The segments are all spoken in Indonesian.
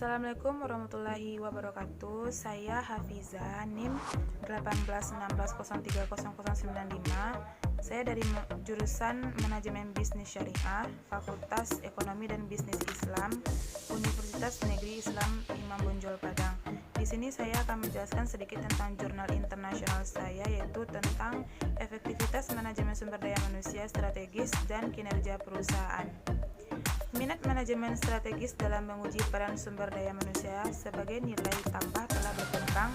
Assalamualaikum warahmatullahi wabarakatuh. Saya Hafiza, NIM 18160300095. Saya dari jurusan Manajemen Bisnis Syariah, Fakultas Ekonomi dan Bisnis Islam, Universitas Negeri Islam Imam Bonjol Padang. Di sini saya akan menjelaskan sedikit tentang jurnal internasional saya, yaitu tentang efektivitas manajemen sumber daya manusia strategis dan kinerja perusahaan. Minat manajemen strategis dalam menguji peran sumber daya manusia sebagai nilai tambah telah berkembang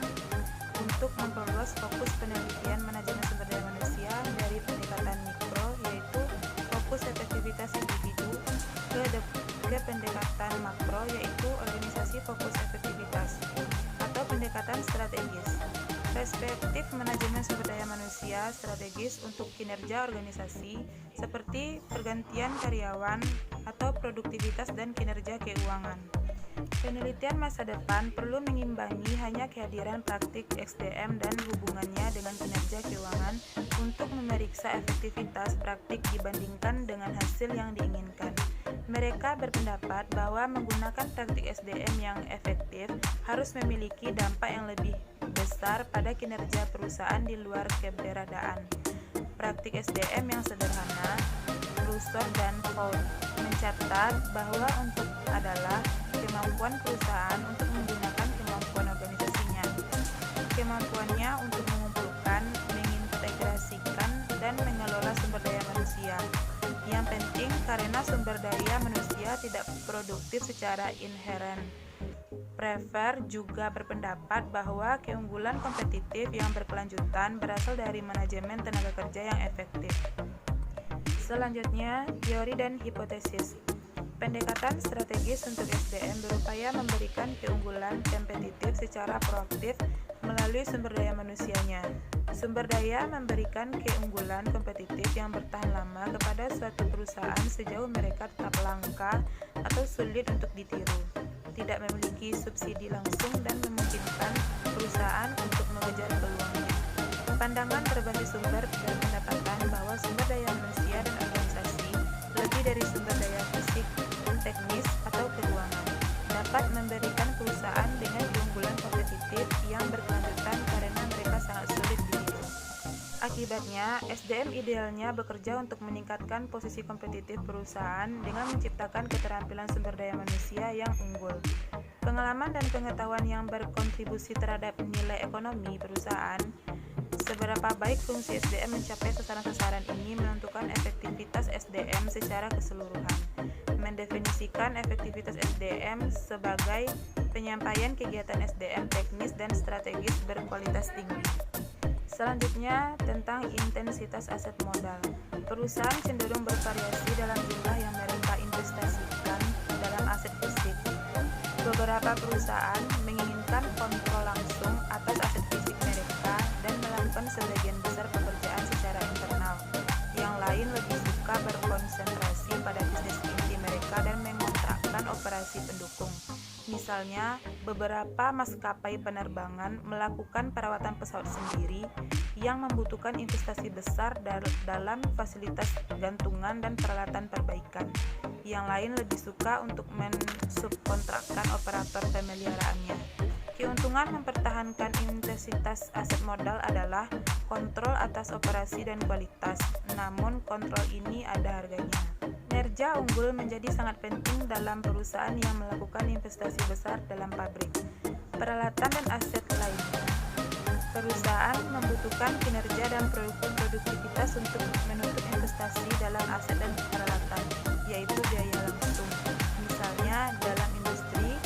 untuk memperluas fokus penelitian manajemen sumber daya manusia dari pendekatan mikro, yaitu fokus efektivitas individu, ke pendekatan makro, yaitu organisasi fokus efektivitas, atau pendekatan strategis. Perspektif manajemen sumber daya manusia strategis untuk kinerja organisasi seperti pergantian karyawan atau produktivitas dan kinerja keuangan. Penelitian masa depan perlu mengimbangi hanya kehadiran praktik SDM dan hubungannya dengan kinerja keuangan untuk memeriksa efektivitas praktik dibandingkan dengan hasil yang diinginkan. Mereka berpendapat bahwa menggunakan praktik SDM yang efektif harus memiliki dampak yang lebih besar pada kinerja perusahaan di luar keberadaan praktik SDM yang sederhana. Russell dan Ford mencatat bahwa untuk adalah kemampuan perusahaan untuk menggunakan kemampuan organisasinya, kemampuannya untuk mengumpulkan, mengintegrasikan, dan mengelola sumber daya manusia. Yang penting karena sumber daya manusia tidak produktif secara inheren. Prefer juga berpendapat bahwa keunggulan kompetitif yang berkelanjutan berasal dari manajemen tenaga kerja yang efektif. Selanjutnya, teori dan hipotesis. Pendekatan strategis untuk SDM berupaya memberikan keunggulan kompetitif secara proaktif melalui sumber daya manusianya. Sumber daya memberikan keunggulan kompetitif yang bertahan lama kepada suatu perusahaan sejauh mereka tetap langka atau sulit untuk ditiru, tidak memiliki subsidi langsung, dan memungkinkan perusahaan untuk mengejar peluangnya. Pandangan berbasis sumber berpendapatan bahwa sumber daya manusia dan organisasi, lebih dari sumber daya fisik dan teknis atau keuangan, dapat memberikan perusahaan dengan keunggulan kompetitif yang berkelanjutan karena mereka sangat sulit ditiru. Akibatnya, SDM idealnya bekerja untuk meningkatkan posisi kompetitif perusahaan dengan menciptakan keterampilan sumber daya manusia yang unggul. Pengalaman dan pengetahuan yang berkontribusi terhadap nilai ekonomi perusahaan. Seberapa baik fungsi SDM mencapai sasaran-sasaran ini menentukan efektivitas SDM secara keseluruhan. Mendefinisikan efektivitas SDM sebagai penyampaian kegiatan SDM teknis dan strategis berkualitas tinggi. Selanjutnya, tentang intensitas aset modal. Perusahaan cenderung bervariasi dalam jumlah yang mereka investasikan dalam aset fisik. Beberapa perusahaan menginginkan kontrol langsung atas aset fisik mereka dan melakukan sebagian besar pekerjaan secara internal. Yang lain lebih suka berkonsentrasi pada bisnis inti mereka dan mengontrakkan operasi pendukung. Misalnya, beberapa maskapai penerbangan melakukan perawatan pesawat sendiri yang membutuhkan investasi besar dalam fasilitas gantungan dan peralatan perbaikan. Yang lain lebih suka untuk mensubkontrakkan operator pemeliharaannya. Keuntungan mempertahankan intensitas aset modal adalah kontrol atas operasi dan kualitas, namun kontrol ini ada harganya. Kinerja unggul menjadi sangat penting dalam perusahaan yang melakukan investasi besar dalam pabrik, peralatan, dan aset lainnya. Perusahaan membutuhkan kinerja dan produktivitas untuk menutup investasi dalam aset dan peralatan, yaitu biaya langsung. Misalnya, dalam industri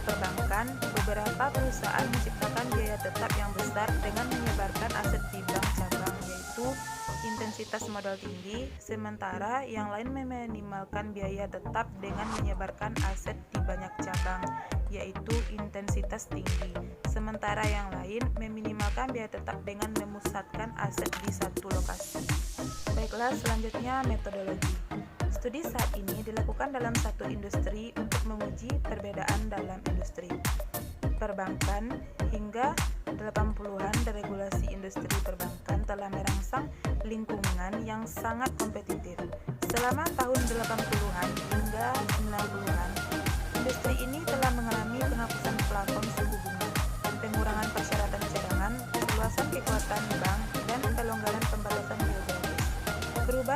perbankan, beberapa perusahaan menciptakan biaya tetap yang besar dengan menyebarkan aset di bank cabang, yaitu intensitas modal tinggi, sementara yang lain meminimalkan biaya tetap dengan menyebarkan aset di banyak cabang, yaitu intensitas tinggi, sementara yang lain meminimalkan biaya tetap dengan memusatkan aset di satu lokasi. Baiklah, selanjutnya metodologi. Studi saat ini dilakukan dalam satu industri untuk menguji perbedaan dalam industri perbankan. Hingga 80-an, deregulasi industri perbankan telah merangsang lingkungan yang sangat kompetitif. Selama tahun 80-an hingga 90-an, industri ini telah mengalami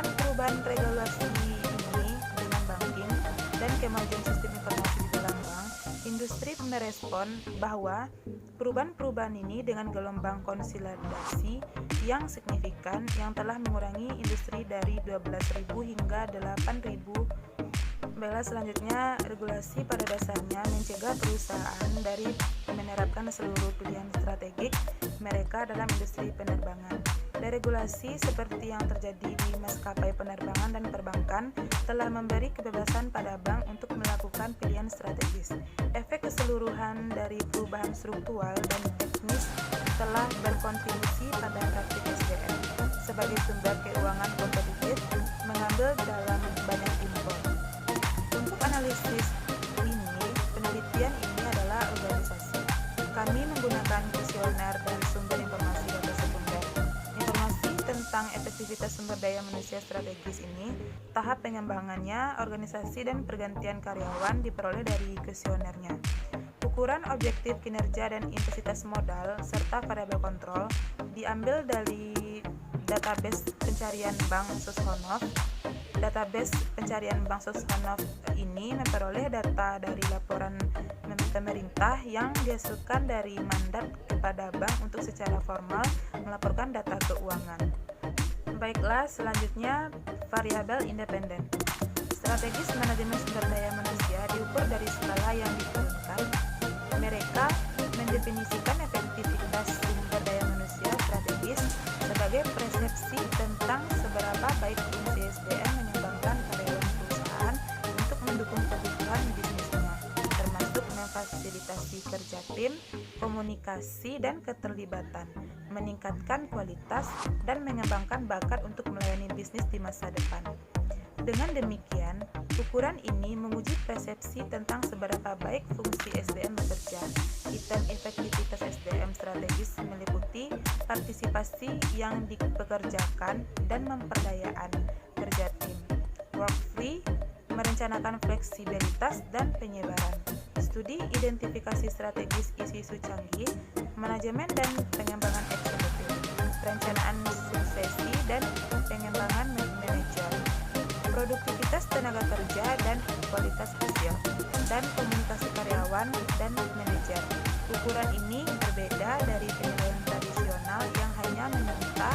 Dengan perubahan regulasi ini dengan banking dan kemajuan sistem informasi di dalam bank, industri merespon bahwa perubahan-perubahan ini dengan gelombang konsolidasi yang signifikan yang telah mengurangi industri dari 12.000 hingga 8.000. Baiklah, selanjutnya, regulasi pada dasarnya mencegah perusahaan dari menerapkan seluruh pilihan strategik mereka dalam industri penerbangan. Deregulasi seperti yang terjadi di maskapai penerbangan dan perbankan telah memberi kebebasan pada bank untuk melakukan pilihan strategis. Efek keseluruhan dari perubahan struktural dan teknis telah berkontribusi pada praktik SDM sebagai sumber keuangan kompetitif mengambil dalam banyak impor. Untuk analisis ini, penelitian ini adalah organisasi. Kami menggunakan kuesioner dan sumber informasi data sekunder. Informasi tentang efektivitas sumber daya manusia strategis ini, tahap pengembangannya, organisasi dan pergantian karyawan diperoleh dari kuesionernya. Ukuran objektif kinerja dan intensitas modal serta variabel kontrol diambil dari database pencarian bank Sosronov. Database pencarian bank Sosronov ini memperoleh data dari laporan pemerintah yang dihasilkan dari mandat kepada bank untuk secara formal melaporkan data keuangan. Baiklah, selanjutnya variabel independen. Strategis manajemen sumber daya manusia diukur dari skala yang diturunkan. Mereka mendefinisikan efektivitas sumber daya manusia strategis sebagai persepsi tentang seberapa baik fungsi SDM menyumbangkan karyawan perusahaan untuk mendukung kebutuhan bisnisnya, termasuk memfasilitasi kerja tim, komunikasi dan keterlibatan, meningkatkan kualitas, dan mengembangkan bakat untuk melayani bisnis di masa depan. Dengan demikian, ukuran ini menguji persepsi tentang seberapa baik fungsi SDM bekerja. Item efektivitas SDM strategis meliputi partisipasi yang dipekerjakan dan pemberdayaan kerja tim, work free, merencanakan fleksibilitas dan penyebaran, studi identifikasi strategis isu-isu canggih, manajemen dan pengembangan eksekutif, perencanaan suksesi dan pengembangan manajer, produktivitas tenaga kerja dan kualitas hasil, dan komunikasi karyawan dan manajer. Ukuran ini berbeda dari penilaian tradisional yang hanya meminta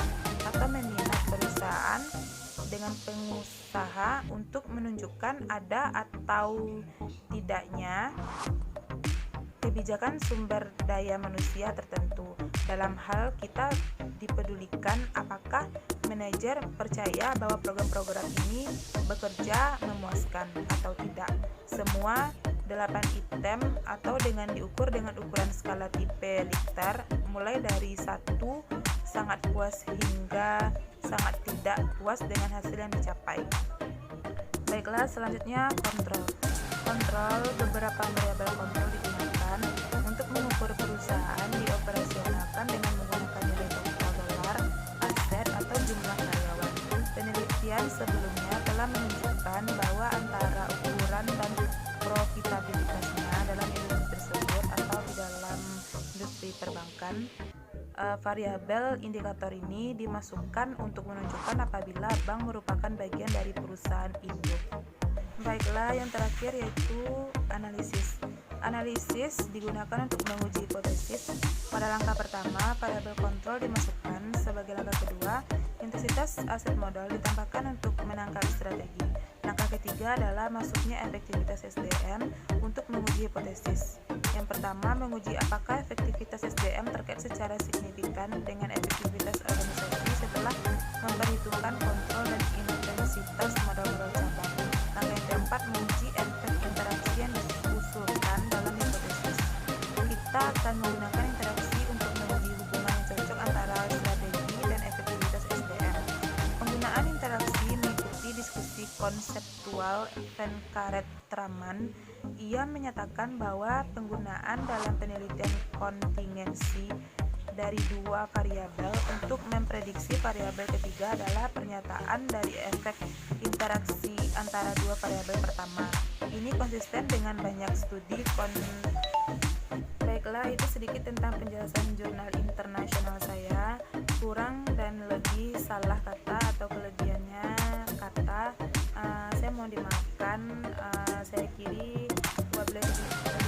atau meminat perusahaan dengan pengusaha untuk menunjukkan ada atau tidaknya kebijakan sumber daya manusia tertentu. Dalam hal kita dipedulikan apakah manajer percaya bahwa program-program ini bekerja memuaskan atau tidak. Semua 8 item atau dengan diukur dengan ukuran skala tipe Likert mulai dari 1 sangat puas hingga sangat tidak puas dengan hasil yang dicapai. Baiklah, selanjutnya kontrol. Beberapa variabel kontrol digunakan untuk mengukur perusahaan dioperasionalkan dengan menggunakan nilai total dolar, aset, atau jumlah karyawan. Penelitian sebelumnya telah menunjukkan bahwa antara ukuran dan profitabilitasnya dalam industri tersebut atau di dalam industri perbankan, variabel indikator ini dimasukkan untuk menunjukkan apabila bank merupakan bagian dari perusahaan induk. Baiklah, yang terakhir yaitu analisis. Analisis digunakan untuk menguji hipotesis. Pada langkah pertama, variabel kontrol dimasukkan. Sebagai langkah kedua, intensitas aset modal ditambahkan untuk menangkap strategi. Langkah ketiga adalah masuknya efektivitas SDM untuk menguji hipotesis. Yang pertama, menguji apakah efektivitas SDM terkait secara signifikan dengan efektivitas organisasi setelah memperhitungkan kontrol dan intensitas modal-modal cabang. Langkah yang keempat, menguji efek interaksi yang diusulkan dalam hipotesis. Kita akan menggunakan interaksi untuk menguji hubungan yang cocok antara strategi dan efektivitas SDM. Penggunaan interaksi mengikuti diskusi konseptual Van Karet-Traman. Ia menyatakan bahwa penggunaan dalam penelitian kontingensi dari 2 variabel untuk memprediksi variabel ketiga adalah pernyataan dari efek interaksi antara 2 variabel pertama. Ini konsisten dengan banyak studi Baiklah, itu sedikit tentang penjelasan jurnal internasional saya. Kurang dan lebih salah kata atau kelebihannya makan. Saya kiri 12